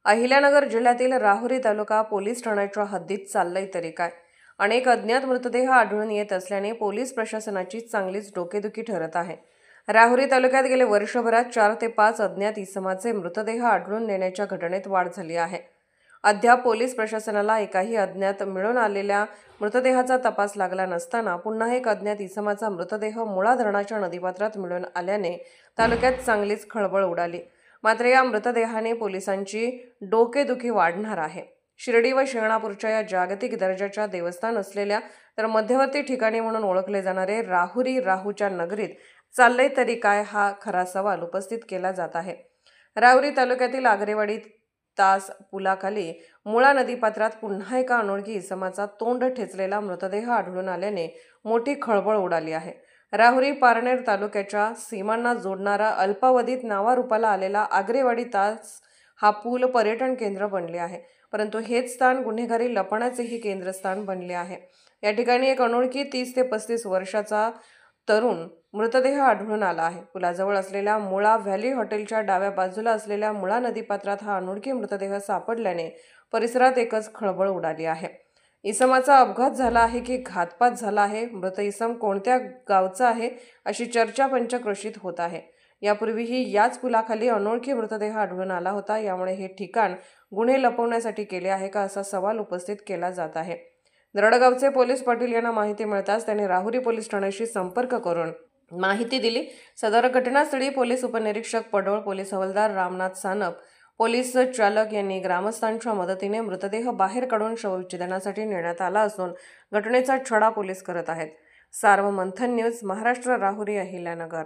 अहिल्यानगर जिल्ह्यातील राहुरी तालुका पोलीस ठाण्याच्या हद्दीत चाललंय तरी काय। अनेक अज्ञात मृतदेह आढळून येत असल्याने पोलीस प्रशासनाची चांगलीच डोकेदुखी ठरत आहे। राहुरी तालुक्यात गेले वर्षभरात 4 ते 5 अज्ञात इसमाचे मृतदेह आढळून येण्याच्या घटनेत वाढ झाली आहे। अद्याप पोलीस प्रशासनाला एकाही अज्ञात मिळून आलेल्या मृतदेहाचा तपास लागला नसताना पुन्हा एक अज्ञात इसमाचा मृतदेह मुळा धरणाच्या नदीपात्रात मिळून आल्याने तालुक्यात चांगलीच खळबळ उडाली। मात्र या मृतदेहाने पोलिसांची डोकेदुखी वाढणार आहे। शिर्डी व शिंगणापूरच्या या जागतिक दर्जाच्या देवस्थान असलेल्या तर मध्यवर्ती ठिकाणी म्हणून ओळखले जाणारे राहुरी राहूच्या नगरीत चाललंय तरी काय हा खरा सवाल उपस्थित केला जात आहे। राहुरी तालुक्यातील आगरेवाडी तास पुलाखाली मुळा नदीपात्रात पुन्हा एका अनोळखी इसमाचा तोंड ठेचलेला मृतदेह आढळून आल्याने मोठी खळबळ उडाली आहे। राहुरी पारनेर तालुक्याच्या सीमांना जोडणारा अल्पावधीत नावारूपाला आलेला आगरेवाडी तास हा पूल पर्यटन केंद्र बनले आहे, परंतु हेच स्थान गुन्हेगारी लपण्याचेही केंद्रस्थान बनले आहे। या ठिकाणी एक अनोळखी 30 ते 35 वर्षाचा तरुण मृतदेह आढळून आला आहे। पुलाजवळ असलेल्या मुळा व्हॅली हॉटेलच्या डाव्या बाजूला असलेल्या मुळा नदीपात्रात हा अनोळखी मृतदेह सापडल्याने परिसरात एकच खळबळ उडाली आहे। इसमाचा अपघात झाला आहे की घातपात झाला आहे, मृत इसम कोणत्या गावचा आहे अशी चर्चा पंचक्रोशीत होत आहे। यापूर्वीही याच पुलाखाली अनोळखी मृतदेह आढळून आला होता, यामुळे हे ठिकाण गुन्हे लपवण्यासाठी केले आहे का असा सवाल उपस्थित केला जात आहे। दरडगावचे पोलीस पाटील यांना माहिती मिळताच त्यांनी राहुरी पोलीस ठाण्याशी संपर्क करून माहिती दिली। सदर घटनास्थळी पोलीस उपनिरीक्षक पडोळ, पोलीस हवालदार रामनाथ सानप, पोलीस चालक यांनी ग्रामस्थांच्या मदतीने मृतदेह बाहेर काढून शवविच्छेदनासाठी नेण्यात आला असून घटनेचा छडा पोलीस करत आहेत। सार्वमंथन न्यूज, महाराष्ट्र, राहुरी, अहिल्यानगर।